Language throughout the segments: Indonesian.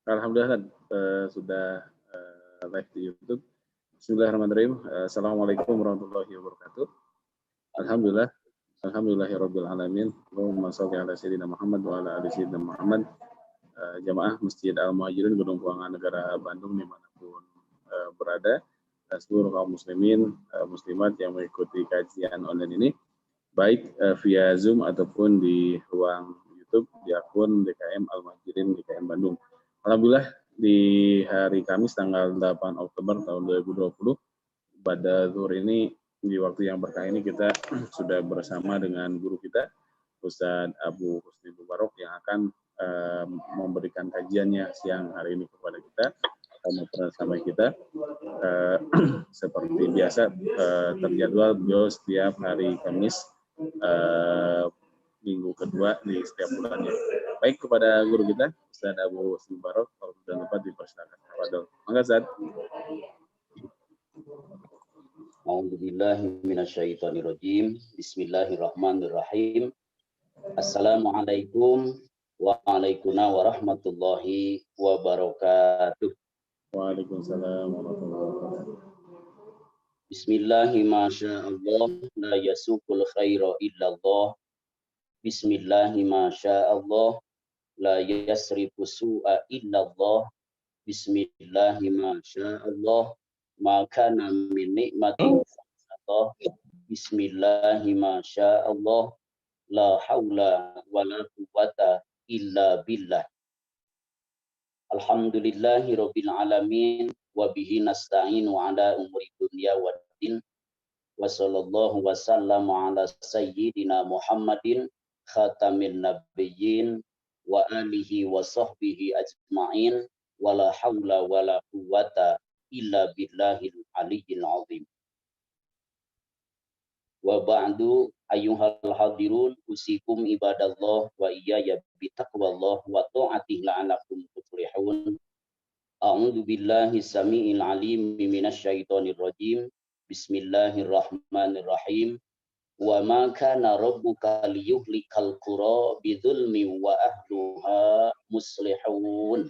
Alhamdulillah sudah live di YouTube. Bismillahirrahmanirrahim. Assalamualaikum warahmatullahi wabarakatuh. Alhamdulillah. Alhamdulillahirabbil alamin. Allahumma shalli ala sayyidina Muhammad wa ala ali sayyidina Muhammad. Jamaah Masjid Al-Muhajirin Gedung Keuangan Negara Bandung dimanapun berada, seluruh kaum muslimin muslimat yang mengikuti kajian online ini, baik via Zoom ataupun di ruang YouTube di akun DKM Al-Muhajirin DKM Bandung. Alhamdulillah di hari Kamis tanggal 8 Oktober tahun 2020 pada zuhur ini, di waktu yang berkah ini, kita sudah bersama dengan guru kita Ustadz Abu Husni Mubarok yang akan memberikan kajiannya siang hari ini kepada kita bersama kita. Seperti biasa terjadwal beliau setiap hari Kamis minggu kedua di setiap bulannya. Baik, kepada guru kita Ustadz Abu Husni Mubarok, kalau sudah lupa dipersilakan. Mangga Ustadz. A'udzubillahi minasyaitonirrajim. Bismillahirrahmanirrahim. Assalamualaikum warahmatullahi wabarakatuh. Waalaikumsalam warahmatullahi wabarakatuh. Bismillahi masyaallah la yasukul khaira illallah. Bismillahi masyaallah la yasrifu su'a illallah. Bismillahi masyaallah maka min nikmatin Allah. Bismillahi masyaallah la haula wala quwata illa billah. Alhamdulillahi rabbil alamin wa bihi nasta'inu ala umuri dunya waddin. Wa sallallahu wa sallama ala sayyidina Muhammadin khatamin nabiyyin wa alihi wa sahbihi ajma'in wala haula wala quwata illa billahil aliyyil azim. Wa ba'du ayyuhal hadirun usikum ibadallah wa iyaya bitaqwallah wa ta'atih la'alakum tuflihun. A'udzu billahi samiil alim minasyaitonir rajim. Bismillahirrahmanirrahim. Wa ma kana rabbuka liyuhlikal qura bidzulmi wa ahluha muslihun.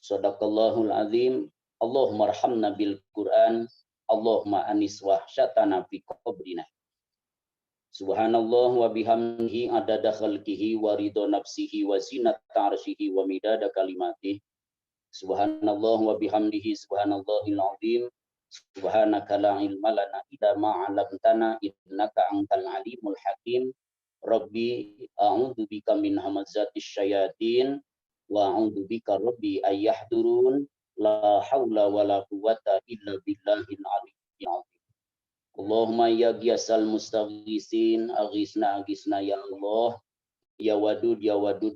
Shadaqallahul azim. Allahumma arhamna bil Qur'an. Allahumma anis wahsyatana fi qabrina. Subhanallah wa bihamdihi adada khalqihi wa ridha nafsihi wa zinata arsyihi wa midada kalimatihi. Subhanallah wa bihamdihi subhanallahil azim. Subhanaka la ilma lana illa ma 'allamtana innaka antal alimul hakim. Rabbi a'udzu bika min hamazatis syayatin wa a'udzu bika rabbi ayyahdurun. La haula wala quwata illa billahil aliyyil azim. Allahumma ya ghiyasal mustaghisin aghisna ya Allah. Ya wadud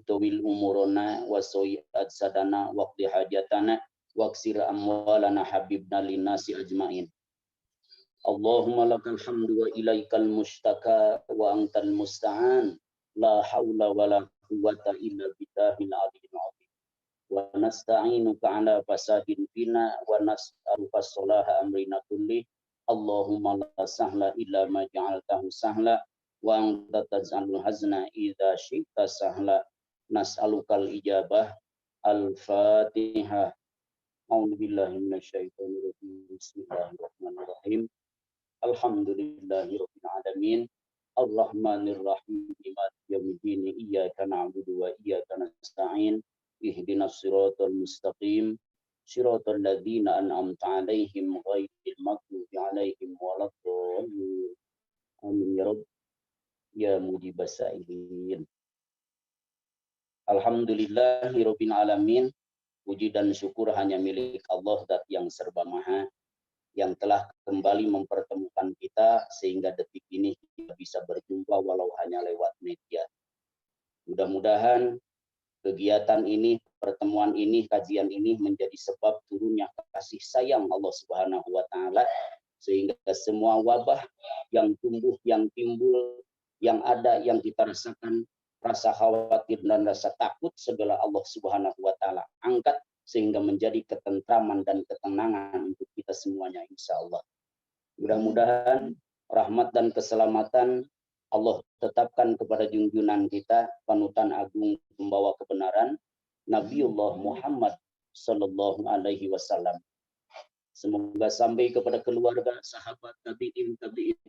tawil umurana wa soyat sadana waqdi hajatana waqsir amwalana habibna linnasi ajmain. Allahumma lakal hamdu wa ilaikal mustaka wa antal musta'an. La haula wala quwata illa billahil aliyyil azim. Wa nasta'inuka ala fasadin fina wa nas'aluka salaha amrina kulli. Allahumma la sahla illa ma ja'altahu sahla wa anta taj'alul hazna idza syi'ta sahla. Nas'alukal ijabah. Al-Fatihah. A'udzu billahi minasyaitonir rajim. Bismillahirrahmanirrahim. Alhamdulillahirabbil alamin. Arrahmanir rahim. Maliki yaumiddin. Iyyaka na'budu wa iyyaka nasta'in. Ihdinas siratal mustaqim siratal ladzina an'amta 'alaihim ghairil maghdubi 'alaihim waladdallin. Amin ya rabb ya mujibas sa'ilin. Alhamdulillahirabbil alamin. Puji dan syukur hanya milik Allah Zat yang serba maha, yang telah kembali mempertemukan kita sehingga detik ini kita bisa berjumpa walau hanya lewat media. Mudah-mudahan kegiatan ini, pertemuan ini, kajian ini menjadi sebab turunnya kasih sayang Allah Subhanahu wa taala sehingga semua wabah yang tumbuh, yang timbul, yang ada, yang kita rasakan, rasa khawatir dan rasa takut segala Allah Subhanahu wa taala angkat sehingga menjadi ketentraman dan ketenangan untuk kita semuanya insyaallah. Mudah-mudahan rahmat dan keselamatan Allah tetapkan kepada junjungan kita, panutan agung pembawa kebenaran, Nabiullah Muhammad sallallahu alaihi wasallam. Semoga sampai kepada keluarga, sahabat, tabi'in,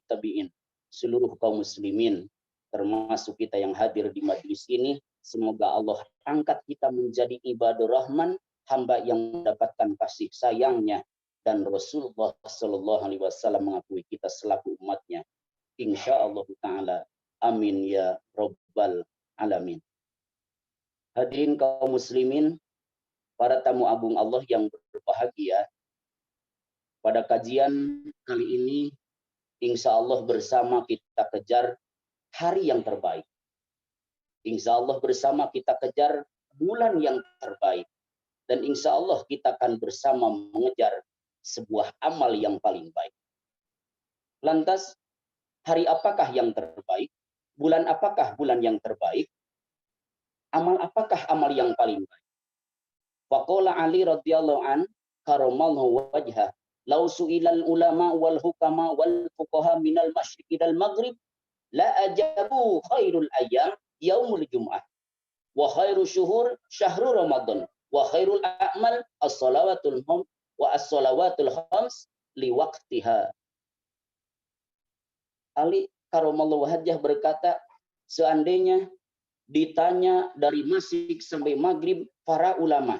tabi'in, seluruh kaum muslimin, termasuk kita yang hadir di majelis ini. Semoga Allah angkat kita menjadi ibadur rahman, hamba yang mendapatkan kasih sayangnya, dan Rasulullah sallallahu alaihi wasallam mengakui kita selaku umatnya. Insyaallah taala. Amin ya rabbal alamin. Hadirin kaum muslimin, para tamu agung Allah yang berbahagia, pada kajian kali ini, insya Allah bersama kita kejar hari yang terbaik. Insya Allah bersama kita kejar bulan yang terbaik. Dan insya Allah kita akan bersama mengejar sebuah amal yang paling baik. Lantas, hari apakah yang terbaik? Bulan apakah bulan yang terbaik? Amal apakah amal yang paling baik? Faqala Ali radhiyallahu an karamallahu wajhah, lau su'ilal ulama wal hukama wal fuqaha minal masyriqi dal maghrib la ajabu khairul ayyam yaumul jum'ah wa khairu syuhur syahrul ramadan wa khairul a'mal as-salawatul khams wa as-salawatul khams li waqtiha. Ali karamallahu wajhah berkata, seandainya ditanya dari masyrik sampai maghrib para ulama,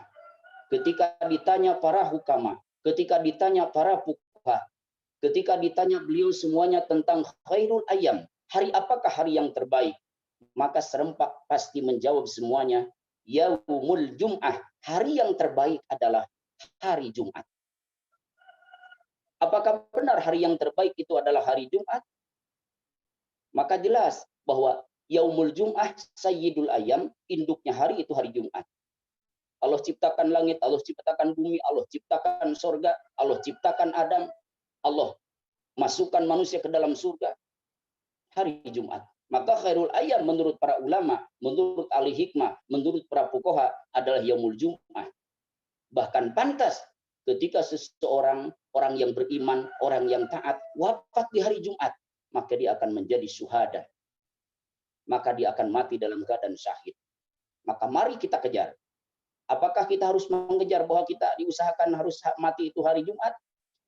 ketika ditanya para hukama, ketika ditanya para fuqaha, ketika ditanya beliau semuanya tentang khairul ayyam, hari apakah hari yang terbaik? Maka serempak pasti menjawab semuanya, yaumul jum'ah, hari yang terbaik adalah hari Jumat. Apakah benar hari yang terbaik itu adalah hari Jumat? Maka jelas bahwa yaumul jum'ah sayyidul ayyam, induknya hari itu hari Jumat. Allah ciptakan langit, Allah ciptakan bumi, Allah ciptakan sorga, Allah ciptakan Adam, Allah masukkan manusia ke dalam surga hari Jumat. Maka khairul ayyam menurut para ulama, menurut ahli hikmah, menurut para fuqaha adalah yaumul jum'ah. Bahkan pantas ketika seseorang, orang yang beriman, orang yang taat, wafat di hari Jumat, maka dia akan menjadi syuhada. Maka dia akan mati dalam keadaan syahid. Maka mari kita kejar. Apakah kita harus mengejar bahwa kita diusahakan harus mati itu hari Jumat?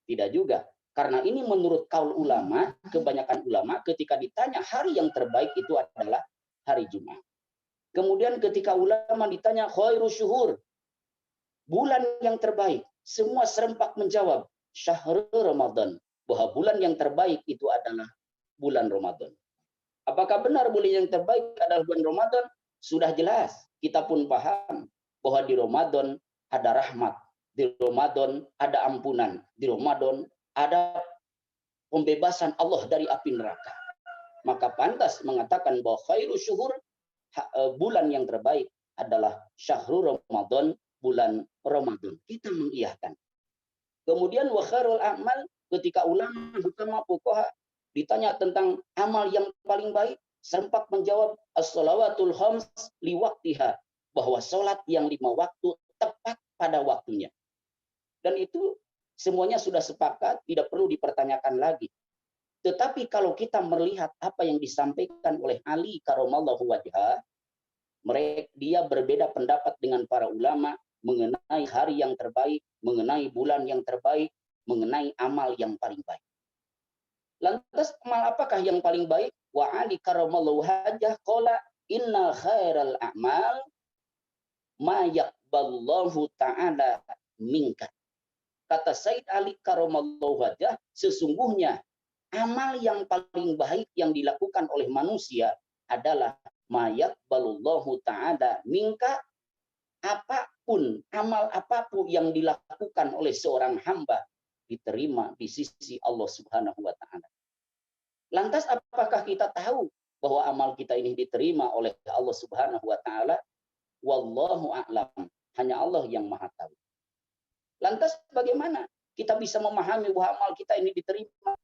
Tidak juga. Karena ini menurut kaul ulama, kebanyakan ulama ketika ditanya hari yang terbaik itu adalah hari Jumat. Kemudian ketika ulama ditanya khairu syuhur, bulan yang terbaik, semua serempak menjawab syahrul Ramadan, bahwa bulan yang terbaik itu adalah bulan Ramadan. Apakah benar bulan yang terbaik adalah bulan Ramadan? Sudah jelas, kita pun paham bahwa di Ramadan ada rahmat, di Ramadan ada ampunan, di Ramadan ada pembebasan Allah dari api neraka. Maka pantas mengatakan bahwa khairu syuhur, bulan yang terbaik adalah syahrul Ramadan, bulan Ramadan. Kita mengiyakan. Kemudian wa khairul a'mal, ketika ulama, hukama, fuqaha ditanya tentang amal yang paling baik, serempak menjawab as-salawatul khams li waqtiha, bahwa sholat yang 5 waktu tepat pada waktunya. Dan itu semuanya sudah sepakat, tidak perlu dipertanyakan lagi. Tetapi kalau kita melihat apa yang disampaikan oleh Ali karamallahu wajhah, dia berbeda pendapat dengan para ulama mengenai hari yang terbaik, mengenai bulan yang terbaik, mengenai amal yang paling baik. Lantas amal apakah yang paling baik? Wa Ali karamallahu wajhah qala inna khairal a'mal ma yaqballahu ta'ala minka. Kata Said Ali karamallahu wajhah, sesungguhnya amal yang paling baik yang dilakukan oleh manusia adalah ma yaqbalullahu ta'ala minka, apapun, amal apapun yang dilakukan oleh seorang hamba diterima di sisi Allah Subhanahu wa taala. Lantas apakah kita tahu bahwa amal kita ini diterima oleh Allah Subhanahu wa taala? Wallahu a'lam. Hanya Allah yang Maha tahu. Lantas bagaimana kita bisa memahami bahwa amal kita ini diterima?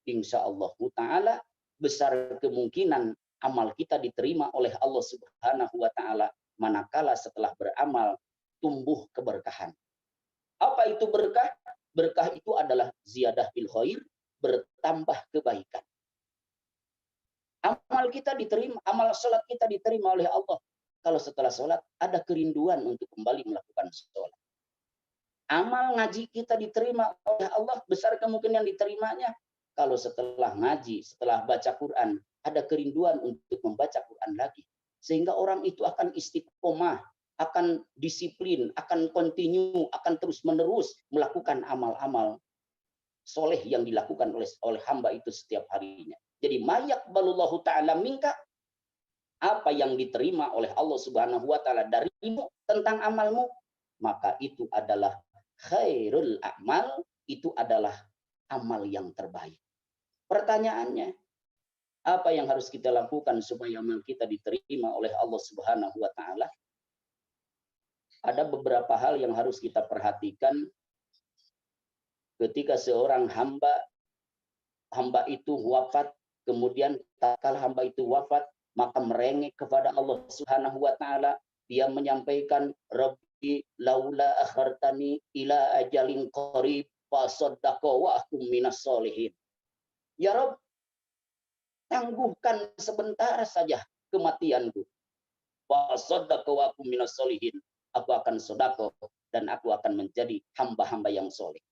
Insya Allah taala besar kemungkinan amal kita diterima oleh Allah Subhanahu wa taala manakala setelah beramal tumbuh keberkahan. Apa itu berkah? Berkah itu adalah ziyadah bil khair, bertambah kebaikan. Amal kita diterima, amal salat kita diterima oleh Allah. kalau setelah sholat ada kerinduan untuk kembali melakukan sholat. Amal ngaji kita diterima oleh Allah, besar kemungkinan diterimanya kalau setelah ngaji, setelah baca Quran, ada kerinduan untuk membaca Quran lagi. Sehingga orang itu akan istiqomah, akan disiplin, akan continue, akan terus-menerus melakukan amal-amal soleh yang dilakukan oleh hamba itu setiap harinya. Jadi mayak balullahu ta'ala minka, apa yang diterima oleh Allah Subhanahu wa taala darimu tentang amalmu, maka itu adalah khairul a'mal, itu adalah amal yang terbaik. Pertanyaannya, apa yang harus kita lakukan supaya amal kita diterima oleh Allah Subhanahu wa taala? Ada beberapa hal yang harus kita perhatikan ketika seorang hamba itu wafat, kemudian tatkala hamba itu wafat, maka merengek kepada Allah Subhanahu wa taala, dia menyampaikan, Rabbi laula akhartani ila ajalin qarib fa saddaqa wa akum minas solihin. Ya Rabb, tangguhkan sebentar saja kematianku. Fa saddaqa wa akum minas solihin. Aku akan sedekah dan aku akan menjadi hamba-hamba yang soleh.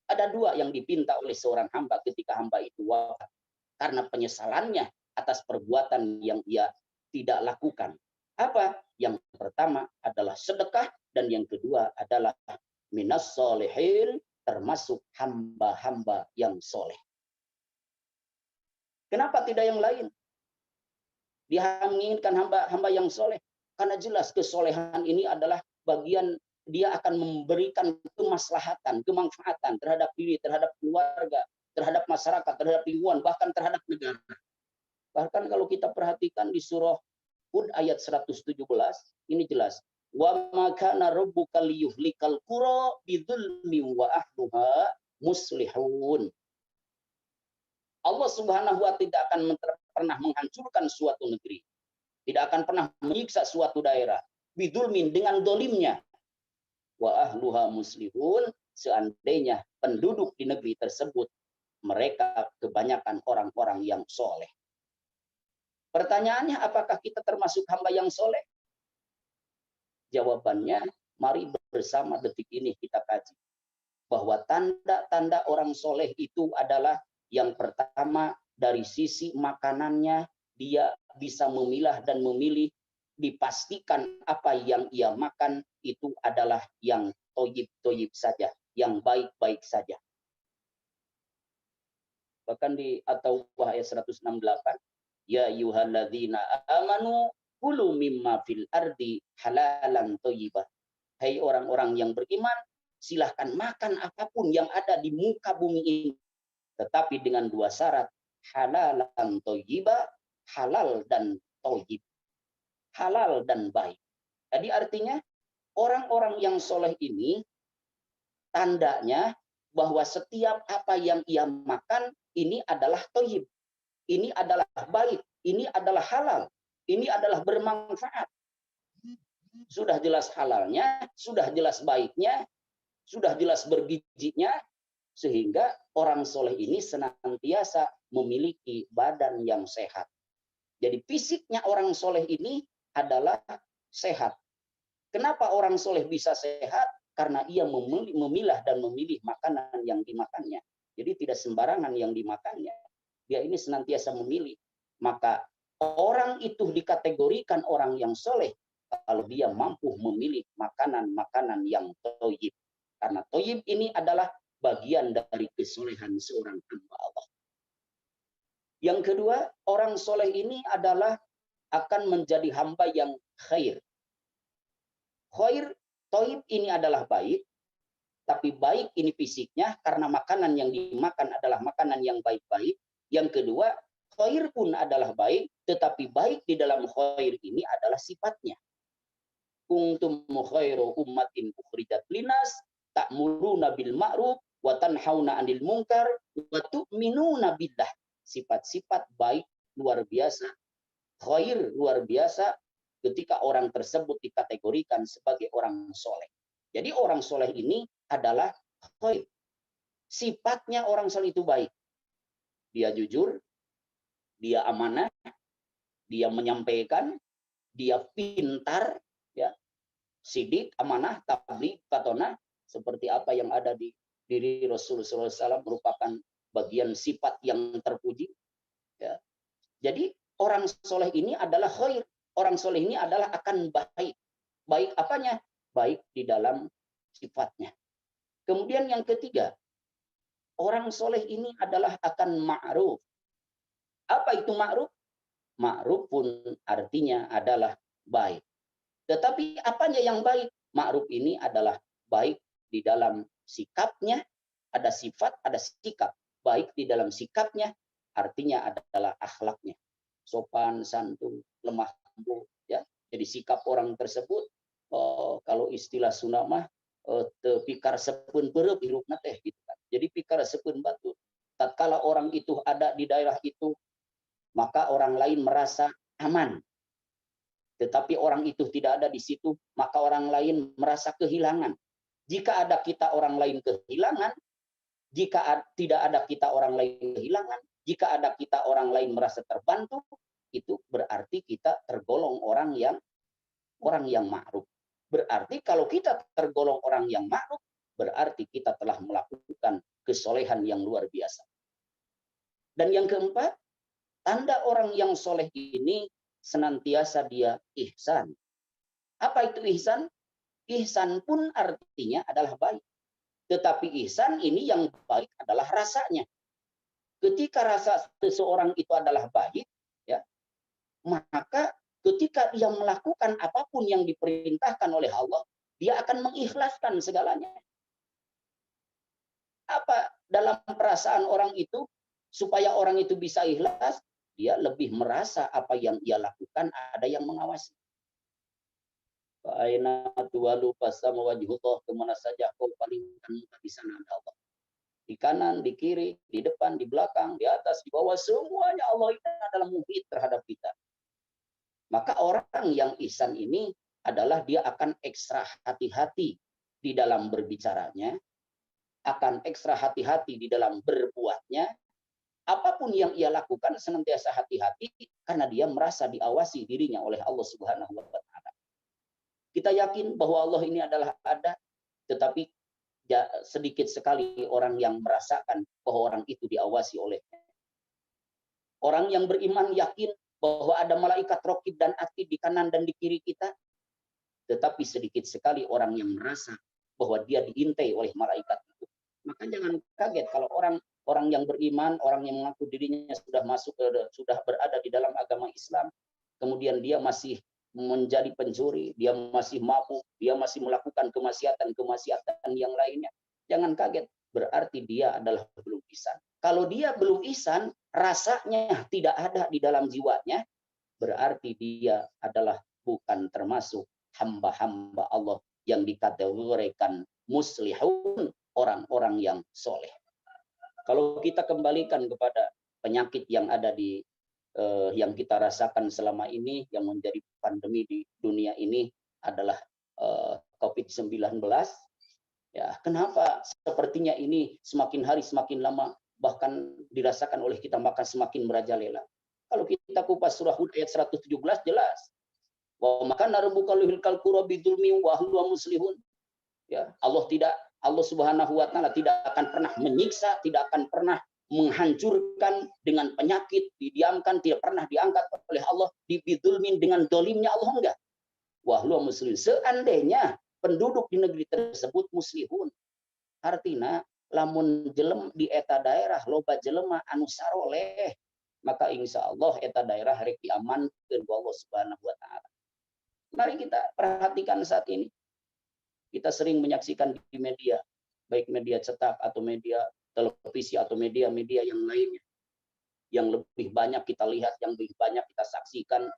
Ada dua yang dipinta oleh seorang hamba ketika hamba itu wafat karena penyesalannya atas perbuatan yang ia tidak lakukan. Apa? Yang pertama adalah sedekah dan yang kedua adalah minas solihin, termasuk hamba-hamba yang soleh. Kenapa tidak yang lain? Dia menginginkan hamba-hamba yang soleh karena jelas kesolehan ini adalah bagian dia akan memberikan kemaslahatan, kemanfaatan terhadap diri, terhadap keluarga, terhadap masyarakat, terhadap lingkungan, bahkan terhadap negara. Bahkan kalau kita perhatikan di surah Hud ayat 117, ini jelas. Wa ma kana rabbuka liyuhlikal qura bidzulmin wa ahluha muslihun. Allah Subhanahu wa taala tidak akan pernah menghancurkan suatu negeri. Tidak akan pernah menyiksa suatu daerah. Bidzulmin, dengan dolimnya. Wa ahluha muslihun, seandainya penduduk di negeri tersebut mereka kebanyakan orang-orang yang soleh. Pertanyaannya, apakah kita termasuk hamba yang soleh? Jawabannya, mari bersama detik ini kita kaji. Bahwa tanda-tanda orang soleh itu adalah yang pertama dari sisi makanannya, dia bisa memilah dan memilih, dipastikan apa yang ia makan itu adalah yang toyib-toyib saja, yang baik-baik saja. Bahkan di At-Taubah ayat 168, ya ayyuhalladzina amanu kulu mimma fil ardi halalan toyibah. Hai orang-orang yang beriman, silahkan makan apapun yang ada di muka bumi ini. Tetapi dengan dua syarat, halalan toyibah, halal dan toyib. Halal dan baik. Jadi artinya orang-orang yang soleh ini tandanya bahwa setiap apa yang ia makan ini adalah toyib. Ini adalah baik. Ini adalah halal. Ini adalah bermanfaat. Sudah jelas halalnya, sudah jelas baiknya, sudah jelas bergizinya, sehingga orang soleh ini senantiasa memiliki badan yang sehat. Jadi fisiknya orang soleh ini adalah sehat. Kenapa orang soleh bisa sehat? Karena ia memilah dan memilih makanan yang dimakannya. Jadi tidak sembarangan yang dimakannya. Dia ini senantiasa memilih. Maka orang itu dikategorikan orang yang soleh kalau dia mampu memilih makanan-makanan yang toyib. Karena toyib ini adalah bagian dari kesolehan seorang hamba Allah. Yang kedua, orang soleh ini adalah akan menjadi hamba yang khair. Khair, toib ini adalah baik, tapi baik ini fisiknya karena makanan yang dimakan adalah makanan yang baik-baik. Yang kedua, khair pun adalah baik, tetapi baik di dalam khair ini adalah sifatnya. Kuntum khairu ummatin ukhrijat linas ta'muruna bil ma'ruf wa tanhauna 'anil munkar wa tu'minuna billah. Sifat-sifat baik luar biasa, khair luar biasa ketika orang tersebut dikategorikan sebagai orang soleh. Jadi orang soleh ini adalah khair. Sifatnya orang soleh itu baik. Dia jujur, dia amanah, dia menyampaikan, dia pintar, ya, sidik, amanah, tabligh, fatonah, seperti apa yang ada di diri Rasulullah SAW merupakan bagian sifat yang terpuji. Ya. Jadi orang soleh ini adalah khair. Orang soleh ini adalah akan baik. Baik apanya? Baik di dalam sifatnya. Kemudian yang ketiga, orang soleh ini adalah akan ma'ruf. Apa itu ma'ruf? Ma'ruf pun artinya adalah baik. Tetapi apanya yang baik? Ma'ruf ini adalah baik di dalam sikapnya, ada sifat, ada sikap. Baik di dalam sikapnya, artinya adalah akhlaknya. Sopan, santun, lemah lembut, ya. Jadi sikap orang tersebut, kalau istilah Sunda mah, pikar sepun berep hirupna teh gitu kan. Jadi pikar sepun batu. Tatkala orang itu ada di daerah itu, maka orang lain merasa aman. Tetapi orang itu tidak ada di situ, maka orang lain merasa kehilangan. Jika ada kita orang lain kehilangan, jika tidak ada kita orang lain kehilangan, jika ada kita orang lain merasa terbantu, itu berarti kita tergolong orang yang ma'ruf. Berarti kalau kita tergolong orang yang ma'ruf, berarti kita telah melakukan kesolehan yang luar biasa. Dan yang keempat, tanda orang yang soleh ini senantiasa dia ihsan. Apa itu ihsan? Ihsan pun artinya adalah baik. Tetapi ihsan ini yang baik adalah rasanya. Ketika rasa seseorang itu adalah baik, ya, maka ketika dia melakukan apapun yang diperintahkan oleh Allah, dia akan mengikhlaskan segalanya. Apa dalam perasaan orang itu, supaya orang itu bisa ikhlas, dia lebih merasa apa yang ia lakukan ada yang mengawasi. Aina tuwalu fasama wajhullah, kemana saja kau palingkan muka di sana ada Allah. Di kanan, di kiri, di depan, di belakang, di atas, di bawah, semuanya Allah itu adalah muhit terhadap kita. Maka orang yang ihsan ini adalah dia akan ekstra hati-hati di dalam berbicaranya, akan ekstra hati-hati di dalam berbuatnya. Apapun yang ia lakukan senantiasa hati-hati karena dia merasa diawasi dirinya oleh Allah Subhanahu wa taala. Kita yakin bahwa Allah ini adalah ada, tetapi sedikit sekali orang yang merasakan bahwa orang itu diawasi olehnya. Orang yang beriman yakin bahwa ada malaikat raqib dan atid di kanan dan di kiri kita, tetapi sedikit sekali orang yang merasa bahwa dia diintai oleh malaikat itu. Maka jangan kaget kalau orang yang beriman, orang yang mengaku dirinya sudah berada di dalam agama Islam, kemudian dia masih menjadi pencuri, dia masih mabuk, dia masih melakukan kemaksiatan yang lainnya. Jangan kaget, berarti dia adalah belum ihsan. Kalau dia belum ihsan, rasanya tidak ada di dalam jiwanya, berarti dia adalah bukan termasuk hamba-hamba Allah yang dikategorikan muslihun, orang-orang yang soleh. Kalau kita kembalikan kepada penyakit yang ada di yang kita rasakan selama ini, yang menjadi pandemi di dunia ini adalah COVID-19. Ya, kenapa sepertinya ini semakin hari semakin lama bahkan dirasakan oleh kita maka semakin merajalela. Kalau kita kupas surah Hud ayat 117 jelas. Wa maka narbuka lil qalqura bidulmi wa huwa muslihun. Ya, Allah Subhanahu wa taala tidak akan pernah menyiksa, tidak akan pernah menghancurkan dengan penyakit, didiamkan, tidak pernah diangkat oleh Allah, dibidulmin dengan dolimnya Allah, enggak. Wahlu muslim. Seandainya penduduk di negeri tersebut muslihun, artinya lamun jelem di eta daerah loba jelema anu saroleh, maka insya Allah eta daerah rek diamankeun ku Allah Subhanahu wa taala. Mari kita perhatikan saat ini. Kita sering menyaksikan di media, baik media cetak atau media televisi atau media-media yang lainnya. Yang lebih banyak kita lihat, yang lebih banyak kita saksikan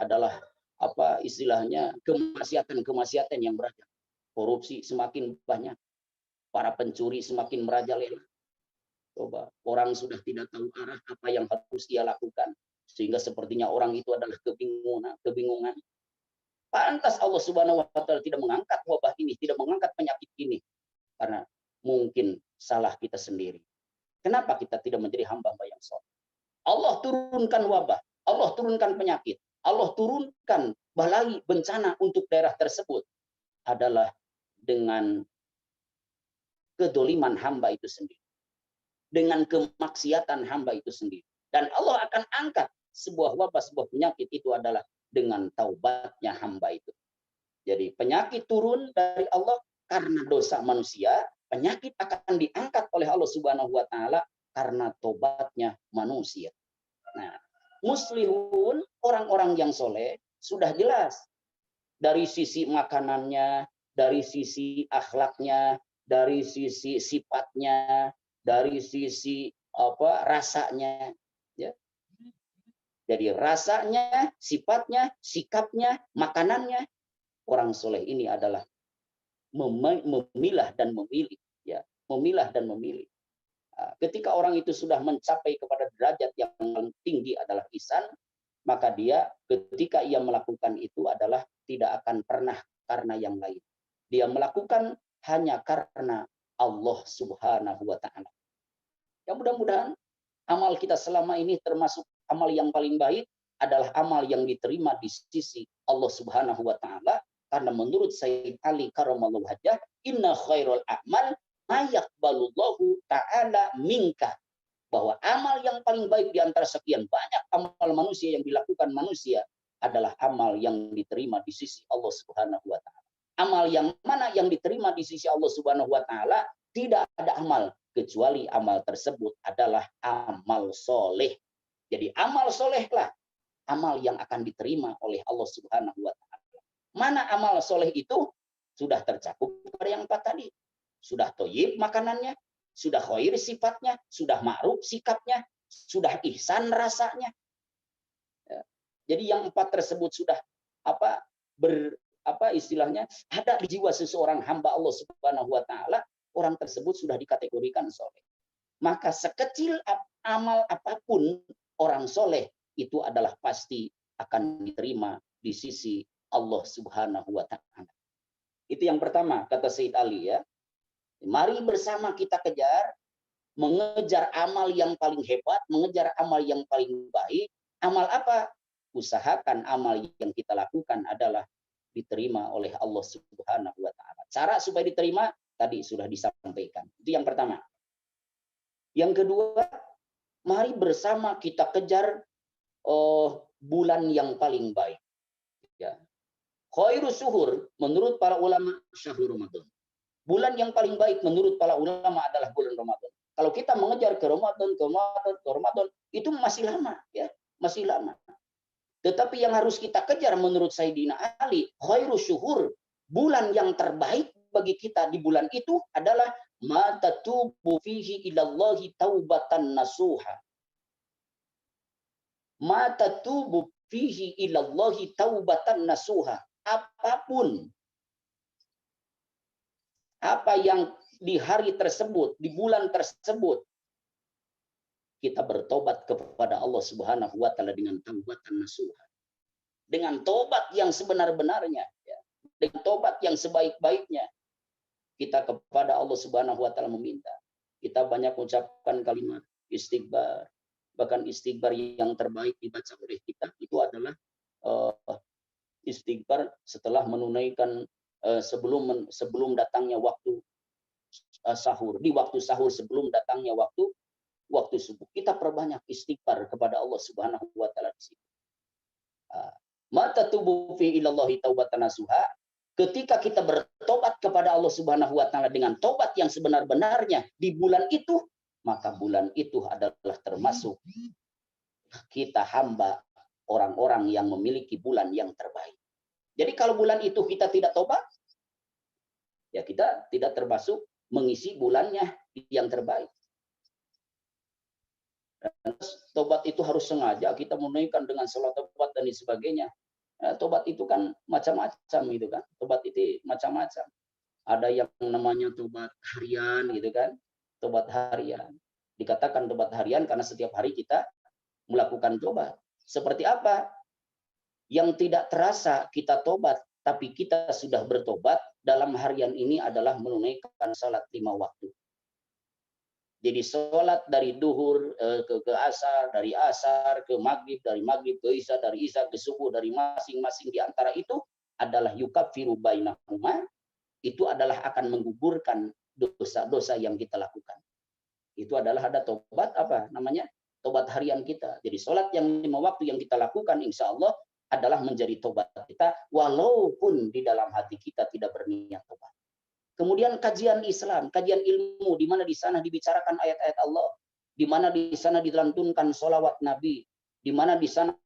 adalah apa istilahnya kemaksiatan yang berada. Korupsi semakin banyak, para pencuri semakin merajalela. Coba orang sudah tidak tahu arah apa yang harus dia lakukan, sehingga sepertinya orang itu adalah kebingungan. Pantas Allah Subhanahu wa taala tidak mengangkat wabah ini, tidak mengangkat penyakit ini karena mungkin salah kita sendiri. Kenapa kita tidak menjadi hamba-hamba yang soleh? Allah turunkan wabah, Allah turunkan penyakit. Allah turunkan balai bencana untuk daerah tersebut adalah dengan kedoliman hamba itu sendiri, dengan kemaksiatan hamba itu sendiri. Dan Allah akan angkat sebuah wabah, sebuah penyakit itu adalah dengan taubatnya hamba itu. Jadi penyakit turun dari Allah karena dosa manusia, penyakit akan diangkat oleh Allah Subhanahu wa taala karena tobatnya manusia. Nah, muslihun, orang-orang yang soleh, sudah jelas dari sisi makanannya, dari sisi akhlaknya, dari sisi sifatnya, dari sisi rasanya, ya. Jadi rasanya, sifatnya, sikapnya, makanannya, orang soleh ini adalah memilah dan memilih, ya, memilah dan memilih. Ketika orang itu sudah mencapai kepada derajat yang paling tinggi adalah ihsan, maka dia ketika ia melakukan itu adalah tidak akan pernah karena yang lain. Dia melakukan hanya karena Allah Subhanahu wa taala. Ya, mudah-mudahan amal kita selama ini termasuk amal yang paling baik adalah amal yang diterima di sisi Allah Subhanahu wa taala, karena menurut Sayyid Ali karamallahu wajhah, inna khairul a'mal mayaqbalullahu ta'ala minka, bahwa amal yang paling baik di antara sekian banyak amal manusia yang dilakukan manusia adalah amal yang diterima di sisi Allah Subhanahu wa taala. Amal yang mana yang diterima di sisi Allah Subhanahu wa taala, tidak ada amal kecuali amal tersebut adalah amal soleh. Jadi amal solehlah amal yang akan diterima oleh Allah Subhanahu wa taala. Mana amal soleh itu? Sudah tercakup pada yang 4 tadi. Sudah thayyib makanannya, sudah khair sifatnya, sudah ma'ruf sikapnya, sudah ihsan rasanya. Ya. Jadi yang 4 tersebut sudah istilahnya ada di jiwa seseorang hamba Allah Subhanahu wa taala, orang tersebut sudah dikategorikan soleh. Maka sekecil amal apapun orang soleh itu adalah pasti akan diterima di sisi Allah Subhanahu wa taala. Itu yang pertama kata Sayyid Ali, ya. Mari bersama kita kejar, mengejar amal yang paling hebat, mengejar amal yang paling baik. Amal apa? Usahakan amal yang kita lakukan adalah diterima oleh Allah Subhanahu wa taala. Cara supaya diterima tadi sudah disampaikan. Itu yang pertama. Yang kedua, mari bersama kita kejar bulan yang paling baik. Ya. Khairus syuhur menurut para ulama syahrul Ramadan. Bulan yang paling baik menurut para ulama adalah bulan Ramadan. Kalau kita mengejar ke Ramadan, itu masih lama, ya, masih lama. Tetapi yang harus kita kejar menurut Sayyidina Ali, khairus syuhur, bulan yang terbaik bagi kita di bulan itu adalah ma tatubu fihi ilallahi taubatan nasuha. Ma tatubu fihi ilallahi taubatan nasuha. Apapun apa yang di hari tersebut, di bulan tersebut, kita bertobat kepada Allah Subhanahu wa taala dengan taubatan nasuha. Dengan tobat yang sebenar-benarnya, ya. Dengan tobat yang sebaik-baiknya. Kita kepada Allah Subhanahu wa taala meminta. Kita banyak mengucapkan kalimat istighfar. Bahkan istighfar yang terbaik dibaca oleh kita itu adalah istighfar setelah menunaikan sebelum datangnya waktu sahur, di waktu sahur sebelum datangnya waktu subuh. Kita perbanyak istighfar kepada Allah Subhanahu wa taala di situ. Mata tubuh fi ilallahi taubatan nasuha. Ketika kita bertobat kepada Allah Subhanahu wa taala dengan tobat yang sebenar-benarnya di bulan itu, maka bulan itu adalah termasuk kita hamba orang-orang yang memiliki bulan yang terbaik. Jadi kalau bulan itu kita tidak tobat, ya kita tidak termasuk mengisi bulannya yang terbaik. Dan tobat itu harus sengaja kita menunaikan dengan sholat tobat dan sebagainya. Tobat itu kan macam-macam gitu kan. Tobat itu macam-macam. Ada yang namanya tobat harian gitu kan. Tobat harian. Dikatakan tobat harian karena setiap hari kita melakukan tobat. Seperti apa? Yang tidak terasa kita tobat, tapi kita sudah bertobat dalam harian ini adalah menunaikan salat 5 waktu. Jadi sholat dari duhur ke asar, dari asar ke maghrib, dari maghrib ke isya, dari isya ke subuh, dari masing-masing di antara itu adalah yukaffiru bainahuma, itu adalah akan menggugurkan dosa-dosa yang kita lakukan. Itu adalah ada tobat apa namanya? Tobat harian kita. Jadi sholat yang 5 waktu yang kita lakukan insya Allah adalah menjadi tobat kita walaupun di dalam hati kita tidak berniat tobat. Kemudian kajian Islam, kajian ilmu, di mana di sana dibicarakan ayat-ayat Allah, di mana di sana dilantunkan sholawat Nabi, di mana di sana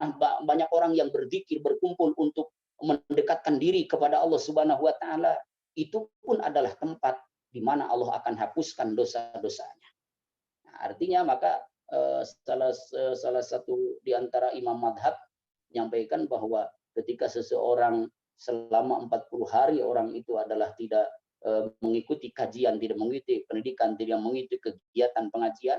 banyak orang yang berzikir, berkumpul untuk mendekatkan diri kepada Allah Subhanahu wa taala. Itu pun adalah tempat di mana Allah akan hapuskan dosa-dosanya. Nah, artinya maka salah satu di antara imam madhab menyampaikan bahwa ketika seseorang selama 40 hari orang itu adalah tidak mengikuti kajian, tidak mengikuti pendidikan, tidak mengikuti kegiatan pengajian,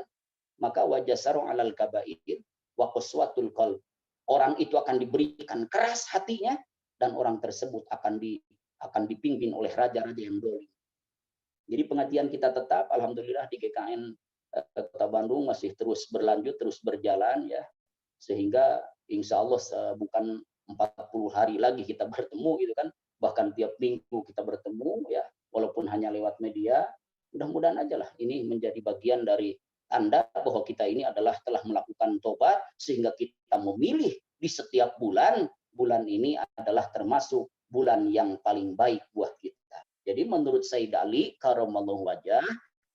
maka wajasaru alal kabair wa qaswatul qalb. Orang itu akan diberikan keras hatinya dan orang tersebut akan dipimpin oleh raja-raja yang dolim. Jadi pengajian kita tetap alhamdulillah di GKN Kota Bandung masih terus berlanjut, terus berjalan ya. Sehingga insya Allah bukan 40 hari lagi kita bertemu gitu kan, bahkan tiap minggu kita bertemu ya, walaupun hanya lewat media. Mudah-mudahan aja lah ini menjadi bagian dari tanda bahwa kita ini adalah telah melakukan tobat, sehingga kita memilih di setiap bulan ini adalah termasuk bulan yang paling baik buat kita. Jadi menurut Sayyid Ali karamallahu wajah,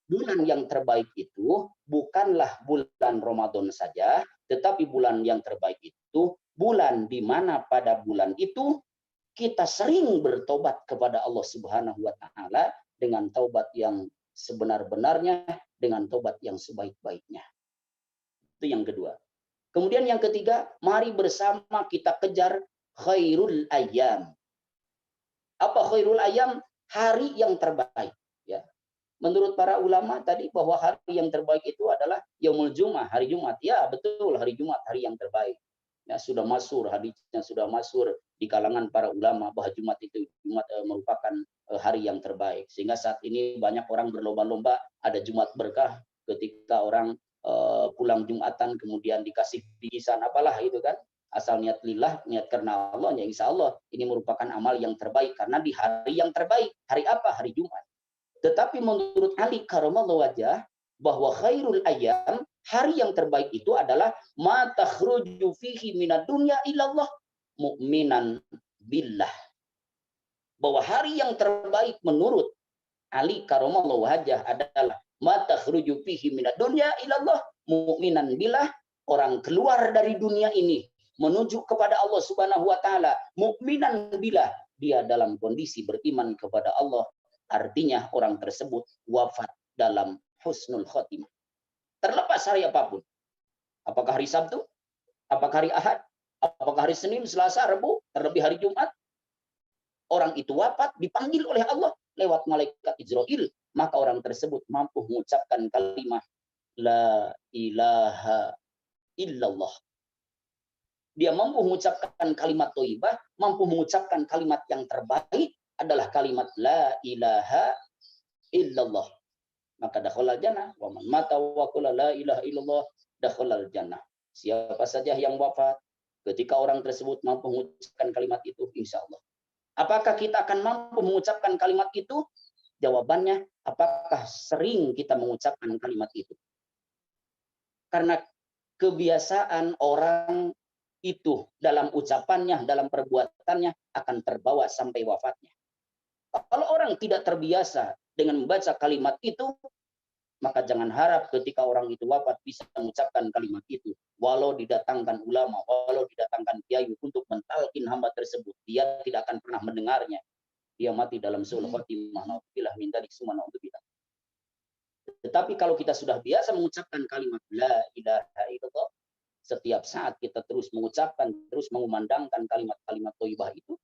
bulan yang terbaik itu bukanlah bulan Ramadan saja, tetapi bulan yang terbaik itu bulan di mana pada bulan itu kita sering bertobat kepada Allah Subhanahu wa taala dengan taubat yang sebenar-benarnya, dengan taubat yang sebaik-baiknya. Itu yang kedua. Kemudian yang ketiga, mari bersama kita kejar khairul ayyam. Apa khairul ayyam? Hari yang terbaik, ya. Menurut para ulama tadi bahwa hari yang terbaik itu adalah Yaumul Jum'ah, hari Jumat. Ya, betul, hari Jumat hari yang terbaik. Ya, sudah masyhur, hadisnya sudah masyhur di kalangan para ulama bahwa Jumat merupakan hari yang terbaik. Sehingga saat ini banyak orang berlomba-lomba, ada Jumat berkah ketika orang pulang Jumatan kemudian dikasih bingkisan apalah itu kan. Asal niat lillah, niat karena Allah, ya insya Allah ini merupakan amal yang terbaik karena di hari yang terbaik. Hari apa? Hari Jumat. Tetapi menurut Ali karamallahu wajah bahwa khairul ayyam, hari yang terbaik itu adalah ma takhruju fihi minad dunya ilallah mu'minan billah. Bahwa hari yang terbaik menurut Ali karamallahu wajah adalah ma takhruju fihi minad dunya ilallah mu'minan billah, orang keluar dari dunia ini menuju kepada Allah Subhanahu wa taala mu'minan billah, dia dalam kondisi beriman kepada Allah. Artinya orang tersebut wafat dalam husnul khotimah. Terlepas hari apapun. Apakah hari Sabtu? Apakah hari Ahad? Apakah hari Senin, Selasa, Rabu? Terlebih hari Jumat? Orang itu wafat dipanggil oleh Allah lewat malaikat Israil. Maka orang tersebut mampu mengucapkan kalimat La ilaha illallah. Dia mampu mengucapkan kalimat thayyibah, mampu mengucapkan kalimat yang terbaik adalah kalimat la ilaha illallah. Maka dakhalal jannah wa man mata wa qala la ilaha illallah dakhalal jannah. Siapa saja yang wafat ketika orang tersebut mampu mengucapkan kalimat itu, insya Allah. Apakah kita akan mampu mengucapkan kalimat itu? Jawabannya, apakah sering kita mengucapkan kalimat itu? Karena kebiasaan orang itu dalam ucapannya, dalam perbuatannya akan terbawa sampai wafatnya. Kalau orang tidak terbiasa dengan membaca kalimat itu, maka jangan harap ketika orang itu wafat bisa mengucapkan kalimat itu. Walau didatangkan ulama, walau didatangkan kiai untuk mentalkin hamba tersebut, dia tidak akan pernah mendengarnya. Dia mati dalam suul khotimah, naudzubillah min dzalik, summa naudzubillah. Tetapi kalau kita sudah biasa mengucapkan kalimat la ilaha illallah, setiap saat kita terus mengucapkan, terus mengumandangkan kalimat-kalimat thayyibah itu,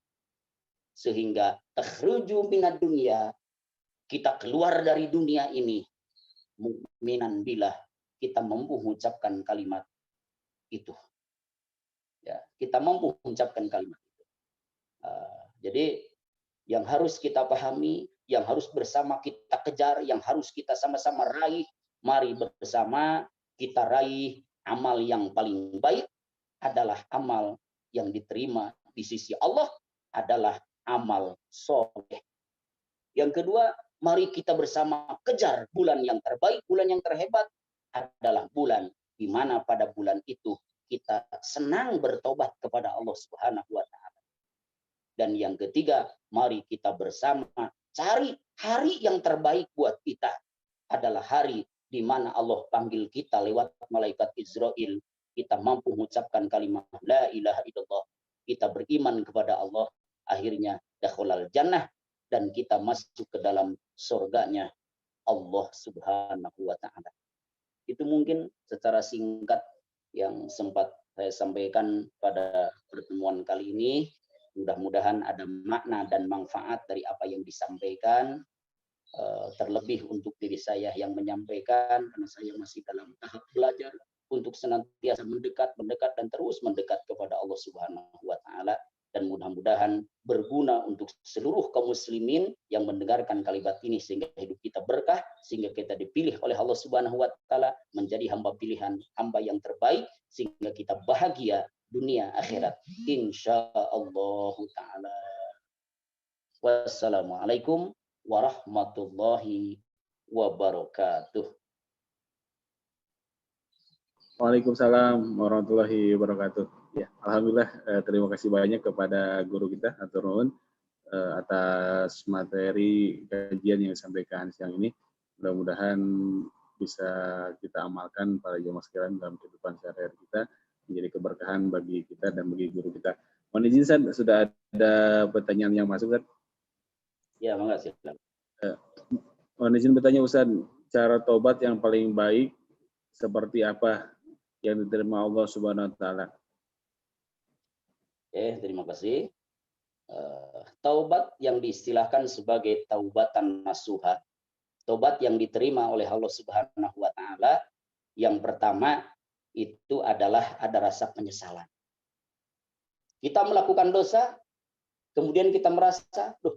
sehingga takhruju minad dunya, kita keluar dari dunia ini mukminan billah, kita mampu mengucapkan kalimat itu. Ya, kita mampu mengucapkan kalimat itu. Jadi yang harus kita pahami, yang harus bersama kita kejar, yang harus kita sama-sama raih mari bersama kita raih amal yang paling baik adalah amal yang diterima di sisi Allah, adalah amal soleh. Yang kedua, mari kita bersama kejar bulan yang terbaik, bulan yang terhebat adalah bulan di mana pada bulan itu kita senang bertobat kepada Allah Subhanahu wa taala. Dan yang ketiga, mari kita bersama cari hari yang terbaik buat kita, adalah hari di mana Allah panggil kita lewat malaikat Israel. Kita mampu mengucapkan kalimat la ilaha illallah, kita beriman kepada Allah, akhirnya dakhulal jannah, dan kita masuk ke dalam surganya Allah Subhanahu wa taala. Itu mungkin secara singkat yang sempat saya sampaikan pada pertemuan kali ini. Mudah-mudahan ada makna dan manfaat dari apa yang disampaikan. Terlebih untuk diri saya yang menyampaikan, karena saya masih dalam tahap belajar untuk senantiasa mendekat dan terus mendekat kepada Allah Subhanahu wa taala, dan mudah-mudahan berguna untuk seluruh kaum muslimin yang mendengarkan kalimat ini, sehingga hidup kita berkah, sehingga kita dipilih oleh Allah Subhanahu wa taala menjadi hamba pilihan, hamba yang terbaik, sehingga kita bahagia dunia akhirat insyaallah taala. Wassalamualaikum warahmatullahi wabarakatuh. Waalaikumsalam warahmatullahi wabarakatuh. Ya, alhamdulillah, terima kasih banyak kepada guru kita Atur Nuhun atas materi kajian yang disampaikan siang ini. Mudah-mudahan bisa kita amalkan para jemaah sekalian dalam kehidupan sehari-hari kita, menjadi keberkahan bagi kita dan bagi guru kita. Mohon izin, Ustaz, sudah ada pertanyaan yang masuk, Ustaz? Ya, makasih. Mohon izin bertanya, Ustaz, cara tobat yang paling baik seperti apa yang diterima Allah Subhanahu wa taala? Terima kasih. Taubat yang diistilahkan sebagai taubatan nasuha, taubat yang diterima oleh Allah Subhanahu wa taala, yang pertama itu adalah ada rasa penyesalan. Kita melakukan dosa, kemudian kita merasa, "Duh,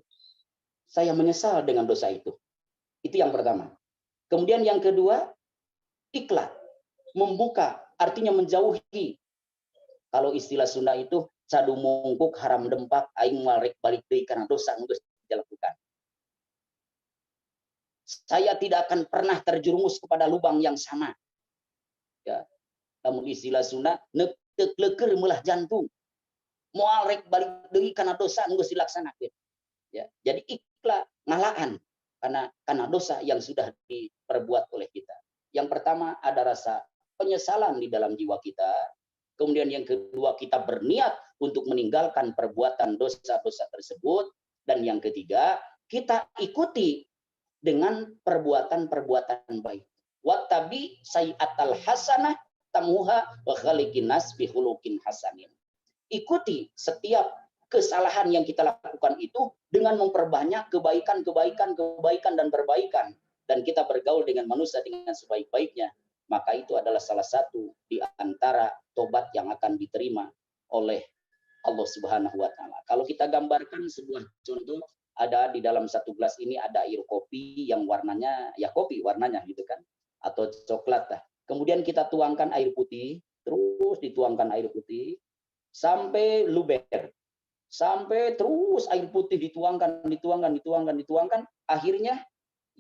saya menyesal dengan dosa itu." Itu yang pertama. Kemudian yang kedua, ikhlas, membuka, artinya menjauhi. Kalau istilah Sunda itu cadu mungkuk haram dempak aing marek balik deui karena dosa geus dilakukan. Saya tidak akan pernah terjerumus kepada lubang yang sama. Ya, namun istilah Sunda neuk teuk leukeur meulah jantung. Moal rek balik deui karena dosa geus dilaksanakeun. Ya, jadi ikhlas ngalaan karena dosa yang sudah diperbuat oleh kita. Yang pertama ada rasa penyesalan di dalam jiwa kita. Kemudian yang kedua, kita berniat untuk meninggalkan perbuatan dosa-dosa tersebut. Dan yang ketiga, kita ikuti dengan perbuatan-perbuatan baik. Wattabi sayyi'atal hasanah tamuha wa khaliqin nas bi khuluqin hasanin. Ikuti setiap kesalahan yang kita lakukan itu dengan memperbanyak kebaikan dan perbaikan. Dan kita bergaul dengan manusia dengan sebaik-baiknya. Maka itu adalah salah satu di antara tobat yang akan diterima oleh Allah Subhanahu wa taala. Kalau kita gambarkan sebuah contoh, ada di dalam satu gelas ini ada air kopi yang warnanya ya kopi warnanya gitu kan, atau coklat lah. Kemudian kita tuangkan air putih, terus dituangkan air putih sampai luber. Sampai terus air putih dituangkan, akhirnya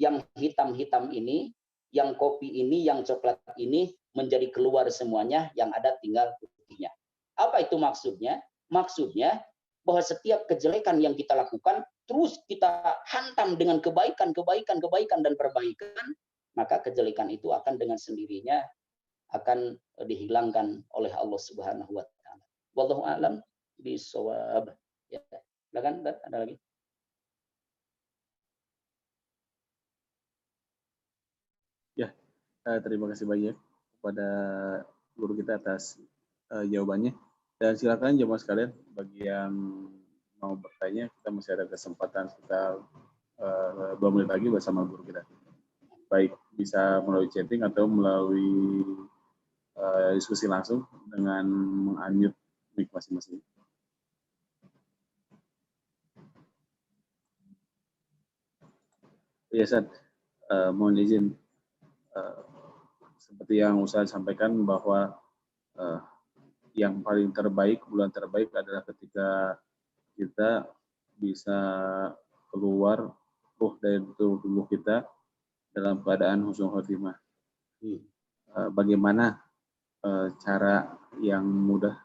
yang hitam-hitam ini, yang kopi ini, yang coklat ini menjadi keluar semuanya, yang ada tinggal putihnya. Apa itu maksudnya? Maksudnya bahwa setiap kejelekan yang kita lakukan terus kita hantam dengan kebaikan dan perbaikan, maka kejelekan itu akan dengan sendirinya akan dihilangkan oleh Allah Subhanahu wa taala. Wallahu a'lam bishawab. Ya, silakan, ada lagi? Terima kasih banyak kepada guru kita atas jawabannya. Dan silakan jemaah sekalian, bagi yang mau bertanya, kita masih ada kesempatan sekitar 2 menit lagi bersama guru kita. Baik bisa melalui chatting atau melalui diskusi langsung dengan meng-unmute mic masing-masing. Ya, Ustaz, mohon izin. seperti yang Ustaz sampaikan bahwa yang paling terbaik, bulan terbaik adalah ketika kita bisa keluar ruh dari tubuh kita dalam keadaan husnul khotimah. Bagaimana cara yang mudah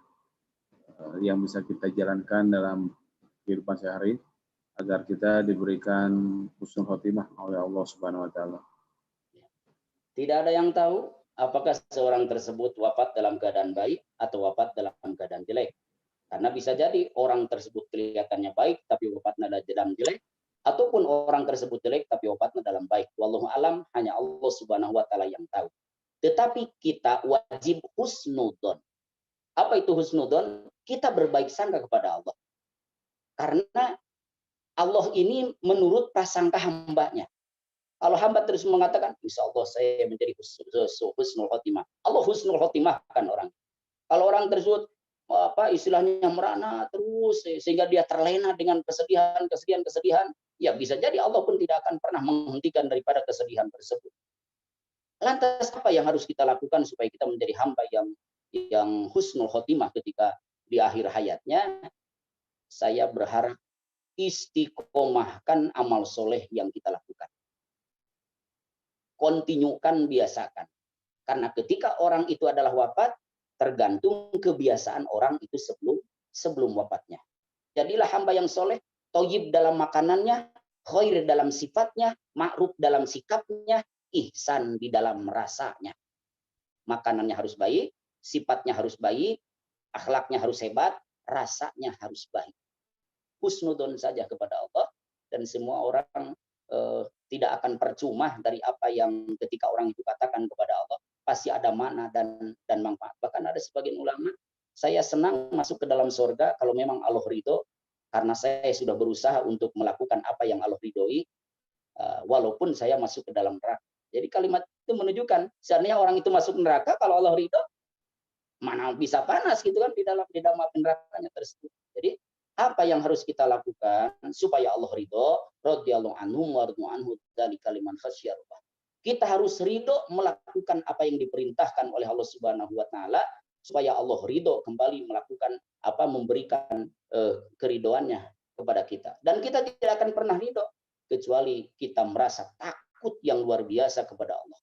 yang bisa kita jalankan dalam kehidupan sehari agar kita diberikan husnul khotimah oleh Allah Subhanahu wa taala. Tidak ada yang tahu apakah seorang tersebut wafat dalam keadaan baik atau wafat dalam keadaan jelek. Karena bisa jadi orang tersebut kelihatannya baik tapi wafatnya dalam jelek, ataupun orang tersebut jelek tapi wafatnya dalam baik. Wallahu alam, hanya Allah Subhanahu wa taala yang tahu. Tetapi kita wajib husnudon. Apa itu husnudon? Kita berbaik sangka kepada Allah. Karena Allah ini menurut prasangka hambanya. Kalau hamba terus mengatakan, insya Allah saya menjadi husnul khotimah. Allah husnul khotimah kan orang. Kalau orang tersebut istilahnya merana terus sehingga dia terlena dengan kesedihan, ya bisa jadi Allah pun tidak akan pernah menghentikan daripada kesedihan tersebut. Lantas apa yang harus kita lakukan supaya kita menjadi hamba yang husnul khotimah ketika di akhir hayatnya? Saya berharap istiqomahkan amal soleh yang kita lakukan. Kontinukan, biasakan. Karena ketika orang itu adalah wafat, tergantung kebiasaan orang itu sebelum wafatnya. Jadilah hamba yang soleh, thayyib dalam makanannya, khair dalam sifatnya, ma'ruf dalam sikapnya, ihsan di dalam rasanya. Makanannya harus baik, sifatnya harus baik, akhlaknya harus hebat, rasanya harus baik. Husnudon saja kepada Allah, dan semua orang tidak akan percuma dari apa yang ketika orang itu katakan kepada Allah, pasti ada makna dan manfaat. Bahkan ada sebagian ulama, saya senang masuk ke dalam surga kalau memang Allah ridho, karena saya sudah berusaha untuk melakukan apa yang Allah ridhoi, walaupun saya masuk ke dalam neraka. Jadi kalimat itu menunjukkan, seandainya orang itu masuk neraka, kalau Allah ridho, mana bisa panas gitu kan di dalam api nerakanya tersebut. Jadi apa yang harus kita lakukan supaya Allah ridho? Radhiyallahu anhum wa radu anhu dzalika liman khasyya rabbah. Kita harus ridho melakukan apa yang diperintahkan oleh Allah Subhanahu wa taala supaya Allah ridho kembali melakukan memberikan keridhoannya kepada kita. Dan kita tidak akan pernah ridho kecuali kita merasa takut yang luar biasa kepada Allah.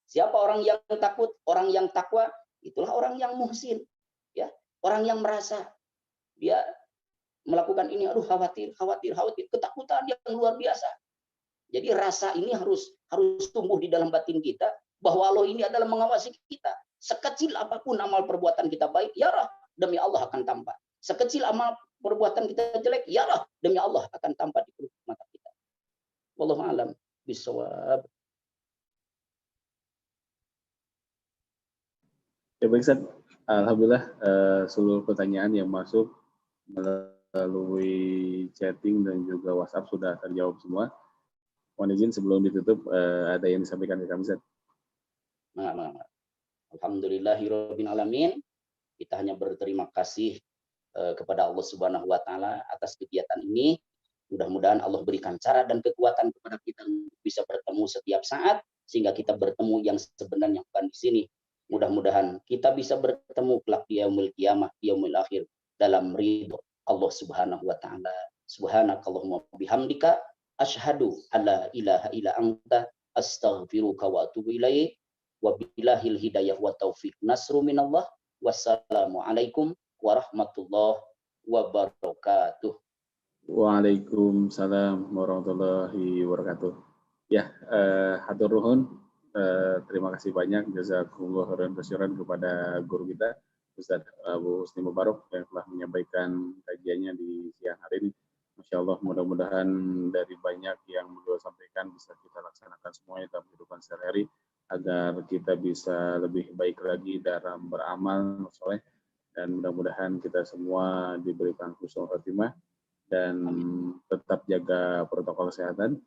Siapa orang yang takut? Orang yang takwa, itulah orang yang muhsin, ya. Orang yang merasa dia melakukan ini, aduh khawatir, ketakutan yang luar biasa. Jadi rasa ini harus tumbuh di dalam batin kita bahwa Allah ini adalah mengawasi kita. Sekecil apapun amal perbuatan kita baik, ya Allah, demi Allah akan tampak. Sekecil amal perbuatan kita jelek, ya Allah, demi Allah akan tampak di pelupuk mata kita. Wallahu a'lam bishawab. Ya baik, Ustaz. Alhamdulillah seluruh pertanyaan yang masuk melalui chatting dan juga WhatsApp sudah terjawab semua. Mohon izin sebelum ditutup ada yang disampaikan ke kami, Ustaz. Alhamdulillahirabbil alamin. Kita hanya berterima kasih kepada Allah Subhanahu wa taala atas kegiatan ini. Mudah-mudahan Allah berikan cara dan kekuatan kepada kita untuk bisa bertemu setiap saat sehingga kita bertemu yang sebenarnya bukan di sini. Mudah-mudahan kita bisa bertemu kelak di yaumil qiyamah, yaumil akhir dalam ridho Allah Subhanahu wa taala. Subhanakallahumma bihamdika asyhadu alla ilaha illa anta astaghfiruka wa atubu ilaik. Wa billahil hidayah wa taufik nasru minallah. Wassalamualaikum warahmatullahi wabarakatuh. Waalaikumsalam warahmatullahi wabarakatuh. Ya, hatur nuhun. Terima kasih banyak jazakumullah khairan katsiran kepada guru kita Ustaz Abu Husni Mubarak yang telah menyampaikan kajiannya di siang hari ini. Masya Allah, mudah-mudahan dari banyak yang beliau sampaikan bisa kita laksanakan semuanya dalam kehidupan sehari-hari agar kita bisa lebih baik lagi dalam beramal soleh, dan mudah-mudahan kita semua diberikan husnul khotimah dan tetap jaga protokol kesehatan.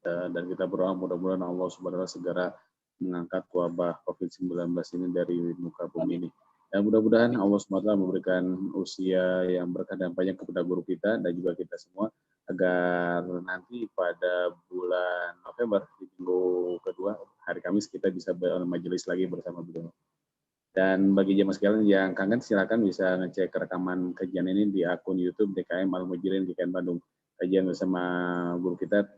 Dan kita berdoa mudah-mudahan Allah Subhanahu wa taala segera mengangkat wabah COVID-19 ini dari muka bumi ini. Dan mudah-mudahan Allah Subhanahu wa taala memberikan usia yang berkah dan panjang kepada guru kita dan juga kita semua agar nanti pada bulan November di minggu kedua hari Kamis kita bisa bermajelis lagi bersama beliau. Dan bagi jemaah sekalian yang kangen, silakan bisa ngecek rekaman kajian ini di akun YouTube DKM Al-Mujirin DKM Bandung. Kajian bersama guru kita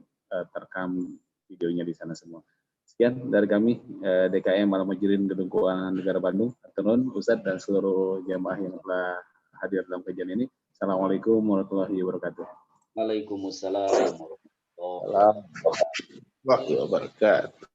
terekam videonya di sana semua. Sekian dari kami DKM Al-Mujirin Gedung Keuangan Negara Bandung. Turun Ustadz dan seluruh jemaah yang telah hadir dalam kajian ini. Assalamualaikum warahmatullahi wabarakatuh. Waalaikumsalam warahmatullahi wabarakatuh.